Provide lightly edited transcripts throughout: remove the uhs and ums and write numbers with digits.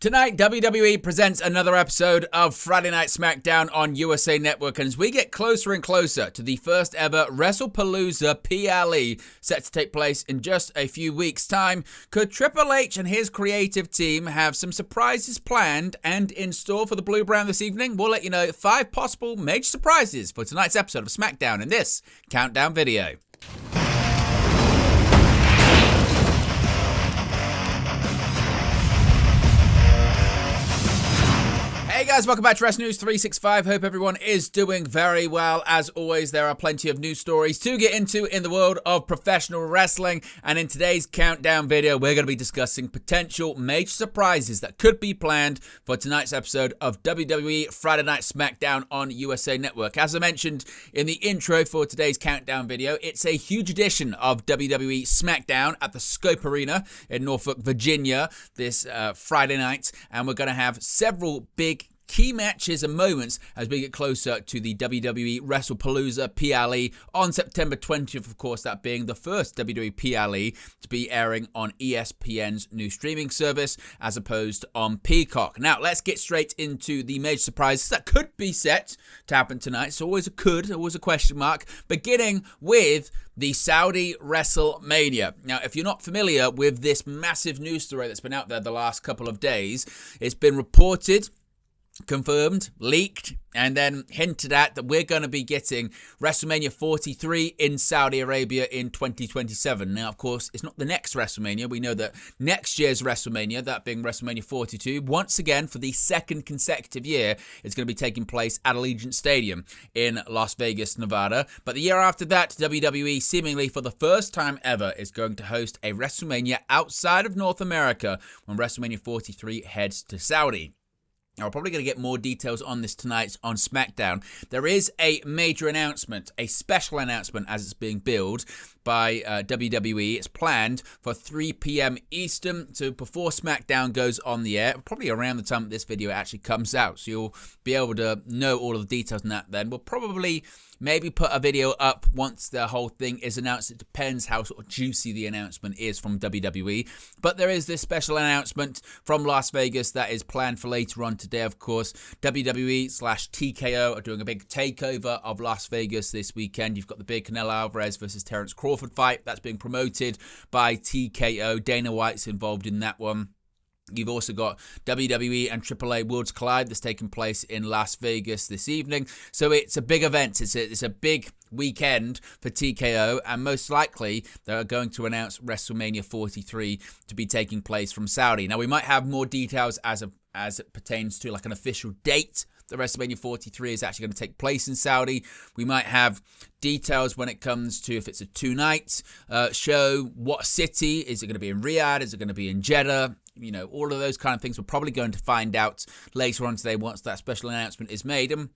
Tonight, WWE presents another episode of Friday Night SmackDown on USA Network, and as we get closer and closer to the first ever Wrestlepalooza PLE set to take place in just a few weeks' time, could Triple H and his creative team have some surprises planned and in store for the Blue Brown this evening? We'll let you know 5 possible major surprises for tonight's episode of SmackDown in this countdown video. Hey guys, welcome back to Wrestling News 365. Hope everyone is doing very well. As always, there are plenty of news stories to get into in the world of professional wrestling. And in today's countdown video, we're going to be discussing potential major surprises that could be planned for tonight's episode of WWE Friday Night SmackDown on USA Network. As I mentioned in the intro for today's countdown video, it's a huge edition of WWE SmackDown at the Scope Arena in Norfolk, Virginia this Friday night. And we're going to have several big key matches and moments as we get closer to the WWE Wrestlepalooza PLE on September 20th, of course, that being the first WWE PLE to be airing on ESPN's new streaming service as opposed to on Peacock. Now, let's get straight into the major surprises that could be set to happen tonight. It's always a could, always a question mark, beginning with the Saudi Wrestlemania. Now, if you're not familiar with this massive news story that's been out there the last couple of days, it's been reported, confirmed, leaked, and then hinted at that we're going to be getting WrestleMania 43 in Saudi Arabia in 2027. Now, of course, it's not the next WrestleMania. We know that next year's WrestleMania, that being WrestleMania 42, once again, for the second consecutive year, is going to be taking place at Allegiant Stadium in Las Vegas, Nevada. But the year after that, WWE, seemingly for the first time ever, is going to host a WrestleMania outside of North America when WrestleMania 43 heads to Saudi. Now, we're probably going to get more details on this tonight on SmackDown. There is a major announcement, a special announcement as it's being billed by WWE. It's planned for 3 p.m. Eastern, so before SmackDown goes on the air, probably around the time that this video actually comes out. So you'll be able to know all of the details on that then. We'll probably maybe put a video up once the whole thing is announced. It depends how sort of juicy the announcement is from WWE. But there is this special announcement from Las Vegas that is planned for later on today, of course. WWE/TKO are doing a big takeover of Las Vegas this weekend. You've got the big Canelo Alvarez versus Terence Crawford fight that's being promoted by TKO. Dana White's involved in that one. You've also got WWE and AAA Worlds Collide that's taking place in Las Vegas this evening. So it's a big event. It's a big weekend for TKO, and most likely they're going to announce WrestleMania 43 to be taking place from Saudi. Now, we might have more details as it pertains to like an official date that WrestleMania 43 is actually going to take place in Saudi. We might have details when it comes to if it's a 2-night show, what city, is it going to be in Riyadh, is it going to be in Jeddah? You know, all of those kind of things we're probably going to find out later on today once that special announcement is made. And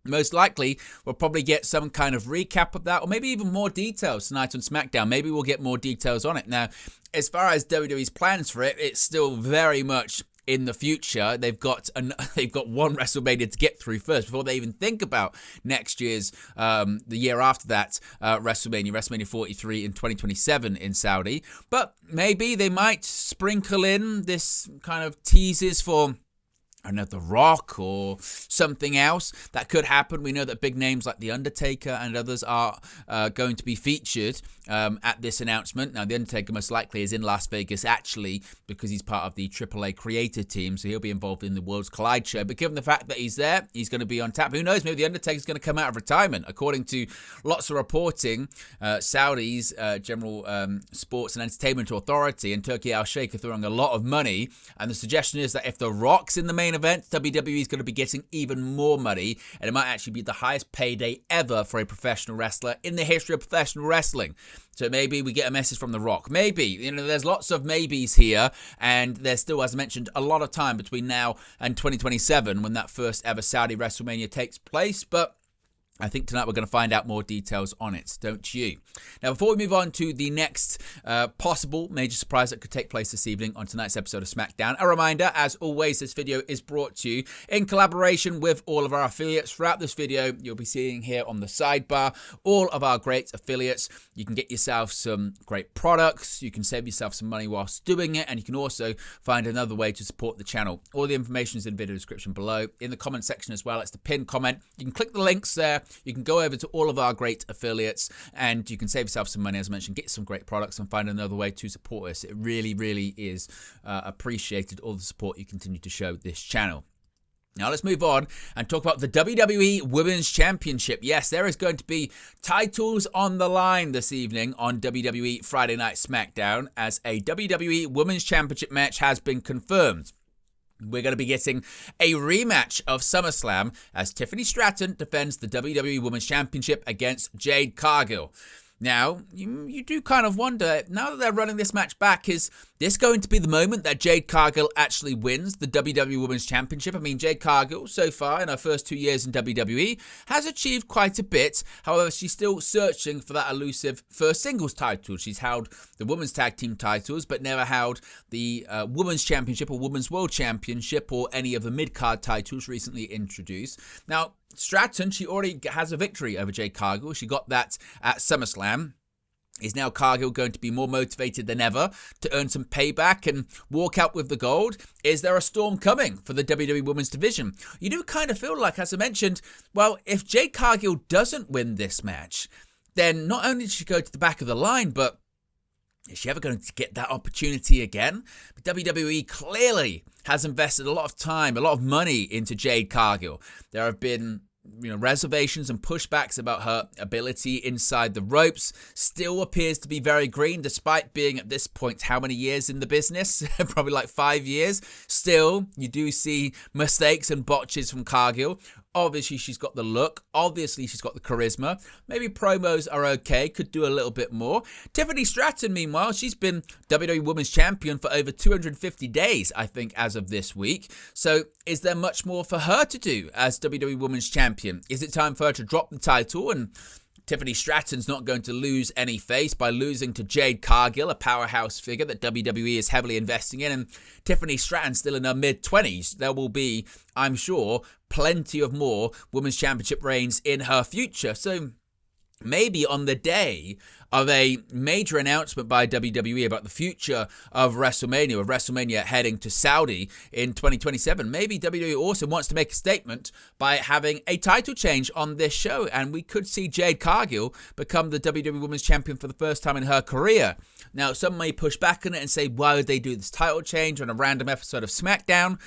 most likely, we'll probably get some kind of recap of that, or maybe even more details tonight on SmackDown. Maybe we'll get more details on it. Now, as far as WWE's plans for it, it's still very much in the future. They've got one WrestleMania to get through first before they even think about next year's, the year after that, WrestleMania 43 in 2027 in Saudi. But maybe they might sprinkle in this kind of teases for another Rock or something else that could happen. We know that big names like The Undertaker and others are going to be featured at this announcement. Now, The Undertaker most likely is in Las Vegas actually because he's part of the AAA creative team, so he'll be involved in the Worlds Collide show. But given the fact that he's there, he's going to be on tap. Who knows, maybe The Undertaker's going to come out of retirement. According to lots of reporting, Saudi's General Sports and Entertainment Authority and Turkey Al-Sheikh are throwing a lot of money, and the suggestion is that if The Rock's in the main event, WWE is going to be getting even more money, and it might actually be the highest payday ever for a professional wrestler in the history of professional wrestling. So maybe we get a message from The Rock. Maybe. You know, there's lots of maybes here, and there's still, as I mentioned, a lot of time between now and 2027 when that first ever Saudi WrestleMania takes place. But I think tonight we're going to find out more details on it, don't you? Now, before we move on to the next possible major surprise that could take place this evening on tonight's episode of SmackDown, a reminder, as always, this video is brought to you in collaboration with all of our affiliates. Throughout this video, you'll be seeing here on the sidebar all of our great affiliates. You can get yourself some great products, you can save yourself some money whilst doing it, and you can also find another way to support the channel. All the information is in the video description below. In the comment section as well, it's the pinned comment. You can click the links there. You can go over to all of our great affiliates and you can save yourself some money, as I mentioned, get some great products and find another way to support us. It really, really is appreciated, all the support you continue to show this channel. Now let's move on and talk about the WWE Women's Championship. Yes, there is going to be titles on the line this evening on WWE Friday Night SmackDown as a WWE Women's Championship match has been confirmed. We're going to be getting a rematch of SummerSlam as Tiffany Stratton defends the WWE Women's Championship against Jade Cargill. Now, you do kind of wonder, now that they're running this match back, is this going to be the moment that Jade Cargill actually wins the WWE Women's Championship? I mean, Jade Cargill, so far in her first 2 years in WWE, has achieved quite a bit. However, she's still searching for that elusive first singles title. She's held the Women's Tag Team titles, but never held the Women's Championship or Women's World Championship or any of the mid-card titles recently introduced. Now, Stratton, she already has a victory over Jade Cargill. She got that at SummerSlam. Is now Cargill going to be more motivated than ever to earn some payback and walk out with the gold? Is there a storm coming for the WWE Women's Division? You do kind of feel like, as I mentioned, well, if Jade Cargill doesn't win this match, then not only does she go to the back of the line, but is she ever going to get that opportunity again? But WWE clearly has invested a lot of time, a lot of money into Jade Cargill. There have been reservations and pushbacks about her ability inside the ropes. Still appears to be very green, despite being at this point how many years in the business? Probably like 5 years. Still, you do see mistakes and botches from Cargill. Obviously, she's got the look. Obviously, she's got the charisma. Maybe promos are okay. Could do a little bit more. Tiffany Stratton, meanwhile, she's been WWE Women's Champion for over 250 days, I think, as of this week. So, is there much more for her to do as WWE Women's Champion? Is it time for her to drop the title? And Tiffany Stratton's not going to lose any face by losing to Jade Cargill, a powerhouse figure that WWE is heavily investing in. And Tiffany Stratton's still in her mid-20s. There will be, I'm sure, plenty of more Women's Championship reigns in her future. So maybe on the day of a major announcement by WWE about the future of WrestleMania heading to Saudi in 2027, maybe WWE also wants to make a statement by having a title change on this show, and we could see Jade Cargill become the WWE Women's Champion for the first time in her career. Now, some may push back on it and say, why would they do this title change on a random episode of SmackDown?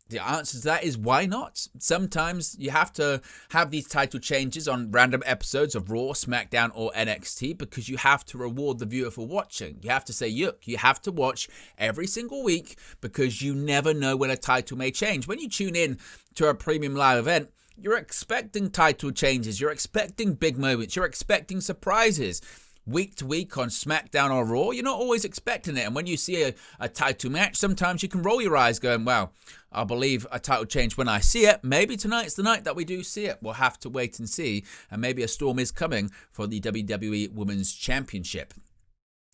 The answer to that is why not? Sometimes you have to have these title changes on random episodes of Raw, SmackDown, or NXT because you have to reward the viewer for watching. You have to say, look, you have to watch every single week because you never know when a title may change. When you tune in to a premium live event, you're expecting title changes. You're expecting big moments. You're expecting surprises. Week to week on SmackDown or Raw, you're not always expecting it. And when you see a title match, sometimes you can roll your eyes going, well, I'll believe a title change when I see it. Maybe tonight's the night that we do see it. We'll have to wait and see. And maybe a storm is coming for the WWE Women's Championship.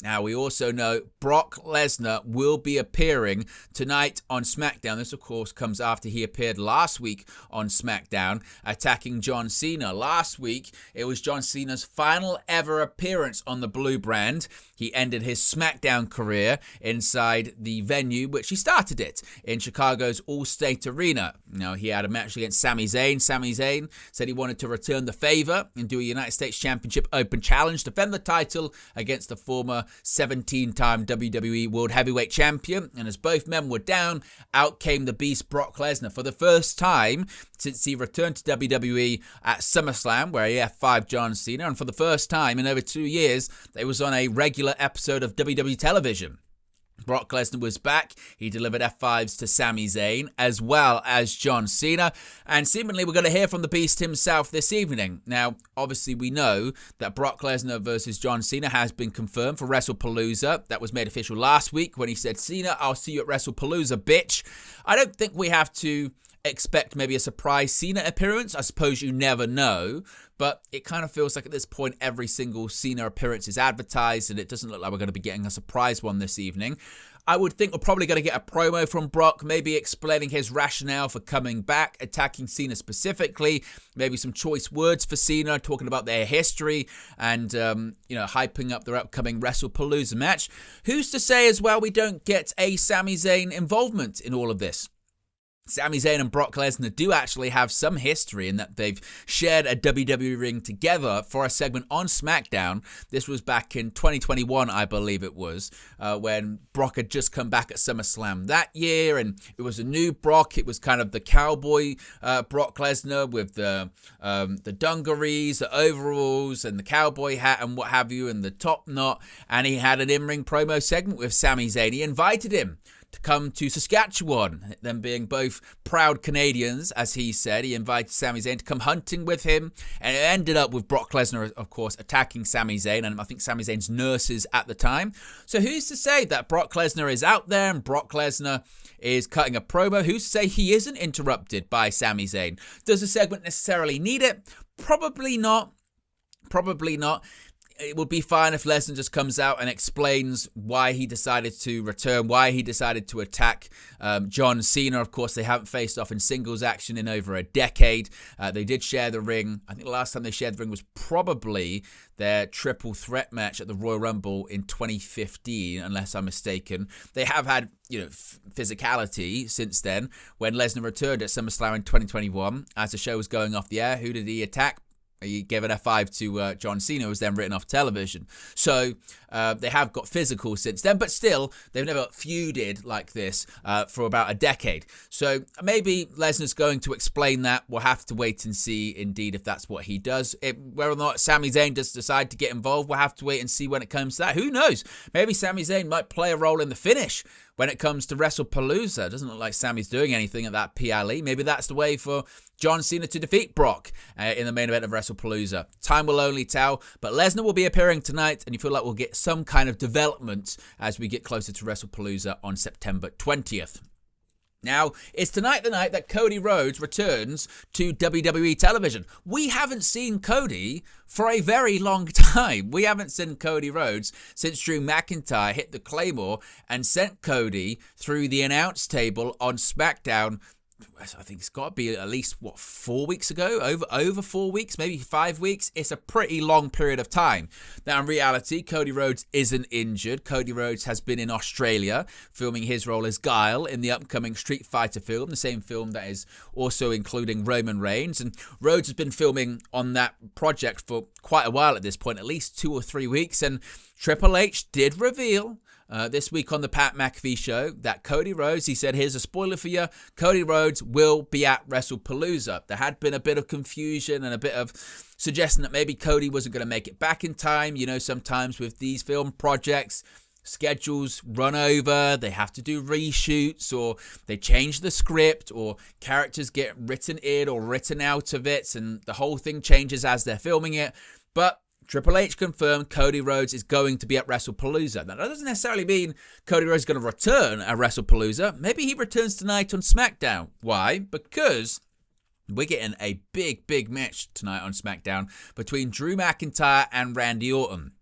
Now, we also know Brock Lesnar will be appearing tonight on SmackDown. This, of course, comes after he appeared last week on SmackDown, attacking John Cena. Last week, it was John Cena's final ever appearance on the blue brand. He ended his SmackDown career inside the venue, which he started it, in Chicago's All-State Arena. Now, he had a match against Sami Zayn. Sami Zayn said he wanted to return the favor and do a United States Championship Open Challenge, defend the title against the former 17-time WWE World Heavyweight Champion. And as both men were down, out came the Beast Brock Lesnar for the first time since he returned to WWE at SummerSlam, where he F5'd John Cena. And for the first time in over 2 years, they was on a regular episode of WWE television. Brock Lesnar was back. He delivered F5s to Sami Zayn as well as John Cena. And seemingly we're going to hear from the Beast himself this evening. Now, obviously we know that Brock Lesnar versus John Cena has been confirmed for WrestlePalooza. That was made official last week when he said, Cena, I'll see you at WrestlePalooza, bitch. I don't think we have to expect maybe a surprise Cena appearance. I suppose you never know, but it kind of feels like at this point every single Cena appearance is advertised, and it doesn't look like we're going to be getting a surprise one this evening. I would think we're probably going to get a promo from Brock, maybe explaining his rationale for coming back, attacking Cena specifically, maybe some choice words for Cena, talking about their history and, hyping up their upcoming WrestlePalooza match. Who's to say as well we don't get a Sami Zayn involvement in all of this? Sami Zayn and Brock Lesnar do actually have some history in that they've shared a WWE ring together for a segment on SmackDown. This was back in 2021, I believe it was, when Brock had just come back at SummerSlam that year, and it was a new Brock. It was kind of the cowboy Brock Lesnar with the dungarees, the overalls, and the cowboy hat and what have you, and the top knot, and he had an in-ring promo segment with Sami Zayn. He invited him to come to Saskatchewan, them being both proud Canadians, as he said. He invited Sami Zayn to come hunting with him, and it ended up with Brock Lesnar, of course, attacking Sami Zayn, and I think Sami Zayn's nurses at the time. So who's to say that Brock Lesnar is out there and Brock Lesnar is cutting a promo? Who's to say he isn't interrupted by Sami Zayn? Does the segment necessarily need it? Probably not. Probably not. It would be fine if Lesnar just comes out and explains why he decided to return, why he decided to attack John Cena. Of course, they haven't faced off in singles action in over a decade. They did share the ring. I think the last time they shared the ring was probably their triple threat match at the Royal Rumble in 2015, unless I'm mistaken. They have had, physicality since then. When Lesnar returned at SummerSlam in 2021, as the show was going off the air, who did he attack? He gave an F5 to John Cena, who was then written off television. So they have got physical since then, but still, they've never feuded like this for about a decade. So maybe Lesnar's going to explain that. We'll have to wait and see, indeed, if that's what he does. Whether or not Sami Zayn does decide to get involved, we'll have to wait and see when it comes to that. Who knows? Maybe Sami Zayn might play a role in the finish when it comes to WrestlePalooza. It doesn't look like Sami's doing anything at that PLE. Maybe that's the way for John Cena to defeat Brock in the main event of WrestlePalooza. Time will only tell, but Lesnar will be appearing tonight, and you feel like we'll get some kind of development as we get closer to WrestlePalooza on September 20th. Now, is tonight the night that Cody Rhodes returns to WWE television? We haven't seen Cody for a very long time. We haven't seen Cody Rhodes since Drew McIntyre hit the Claymore and sent Cody through the announce table on SmackDown. I think it's got to be at least, 4 weeks ago? Over 4 weeks, maybe 5 weeks. It's a pretty long period of time. Now, in reality, Cody Rhodes isn't injured. Cody Rhodes has been in Australia filming his role as Guile in the upcoming Street Fighter film, the same film that is also including Roman Reigns. And Rhodes has been filming on that project for quite a while at this point, at least 2 or 3 weeks. And Triple H did reveal this week on the Pat McAfee show that Cody Rhodes, he said, here's a spoiler for you, Cody Rhodes will be at WrestlePalooza. There had been a bit of confusion and a bit of suggestion that maybe Cody wasn't going to make it back in time. Sometimes with these film projects, schedules run over, they have to do reshoots, or they change the script, or characters get written in or written out of it, and the whole thing changes as they're filming it. But Triple H confirmed Cody Rhodes is going to be at WrestlePalooza. Now, that doesn't necessarily mean Cody Rhodes is going to return at WrestlePalooza. Maybe he returns tonight on SmackDown. Why? Because we're getting a big match tonight on SmackDown between Drew McIntyre and Randy Orton.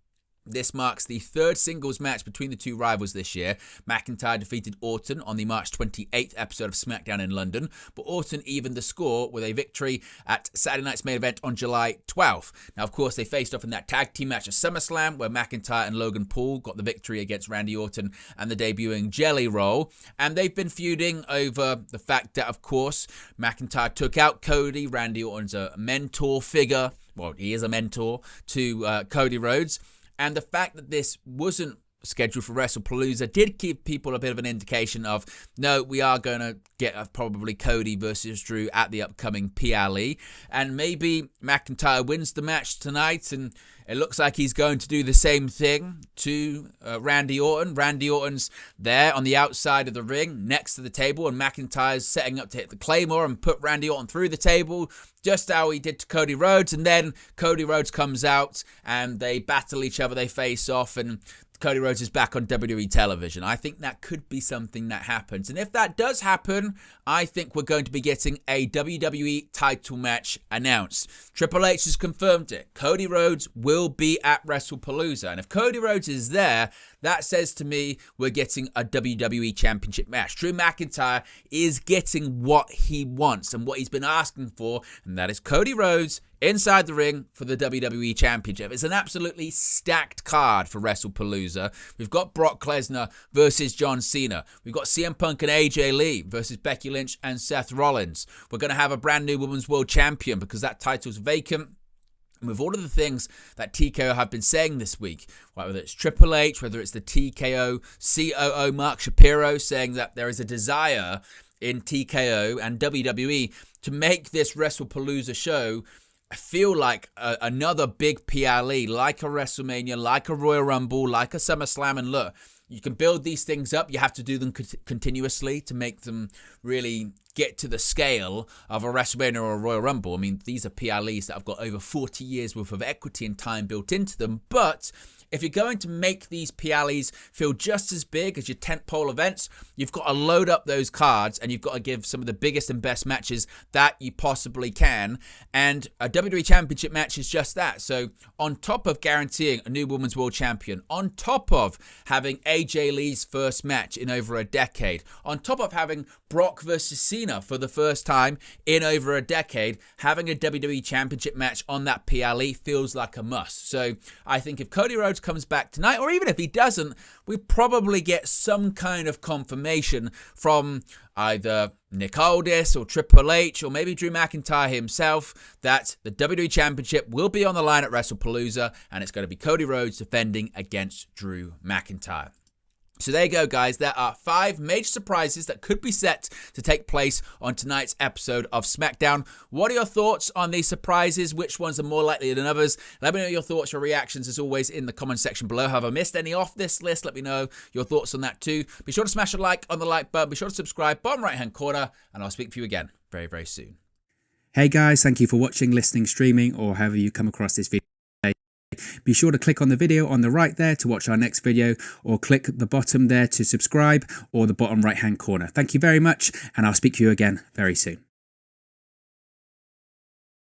This marks the third singles match between the two rivals this year. McIntyre defeated Orton on the March 28th episode of SmackDown in London, but Orton evened the score with a victory at Saturday night's main event on July 12th. Now, of course, they faced off in that tag team match at SummerSlam, where McIntyre and Logan Paul got the victory against Randy Orton and the debuting Jelly Roll. And they've been feuding over the fact that, of course, McIntyre took out Cody. Randy Orton's a mentor figure. Well, he is a mentor to Cody Rhodes. And the fact that this wasn't scheduled for WrestlePalooza did give people a bit of an indication of, no, we are going to get probably Cody versus Drew at the upcoming PLE. And maybe McIntyre wins the match tonight, and it looks like he's going to do the same thing to Randy Orton. Randy Orton's there on the outside of the ring next to the table, and McIntyre's setting up to hit the Claymore and put Randy Orton through the table, just how he did to Cody Rhodes. And then Cody Rhodes comes out and they battle each other, they face off, and Cody Rhodes is back on WWE television. I think that could be something that happens. And if that does happen, I think we're going to be getting a WWE title match announced. Triple H has confirmed it. Cody Rhodes will be at WrestlePalooza. And if Cody Rhodes is there, that says to me we're getting a WWE Championship match. Drew McIntyre is getting what he wants and what he's been asking for, and that is Cody Rhodes inside the ring for the WWE Championship. It's an absolutely stacked card for WrestlePalooza. We've got Brock Lesnar versus John Cena. We've got CM Punk and AJ Lee versus Becky Lynch and Seth Rollins. We're going to have a brand new Women's World Champion because that title's vacant. And with all of the things that TKO have been saying this week, whether it's Triple H, whether it's the TKO COO Mark Shapiro saying that there is a desire in TKO and WWE to make this WrestlePalooza show feel like another big PLE, like a WrestleMania, like a Royal Rumble, like a SummerSlam. And look, you can build these things up. You have to do them continuously to make them really get to the scale of a WrestleMania or a Royal Rumble. I mean, these are PLEs that have got over 40 years worth of equity and time built into them. But if you're going to make these PLEs feel just as big as your tentpole events, you've got to load up those cards and you've got to give some of the biggest and best matches that you possibly can. And a WWE Championship match is just that. So on top of guaranteeing a new Women's World Champion, on top of having AJ Lee's first match in over a decade, on top of having Brock versus Cena for the first time in over a decade, having a WWE Championship match on that PLE feels like a must. So I think if Cody Rhodes comes back tonight, or even if he doesn't, we probably get some kind of confirmation from either Nick Aldis or Triple H or maybe Drew McIntyre himself that the WWE Championship will be on the line at WrestlePalooza and it's going to be Cody Rhodes defending against Drew McIntyre. So there you go, guys. There are 5 major surprises that could be set to take place on tonight's episode of SmackDown. What are your thoughts on these surprises? Which ones are more likely than others? Let me know your thoughts, your reactions, as always, in the comment section below. Have I missed any off this list? Let me know your thoughts on that too. Be sure to smash a like on the like button. Be sure to subscribe, bottom right-hand corner, and I'll speak to you again very, very soon. Hey guys, thank you for watching, listening, streaming, or however you come across this video. Be sure to click on the video on the right there to watch our next video, or click the bottom there to subscribe, or the bottom right hand corner. Thank you very much, and I'll speak to you again very soon.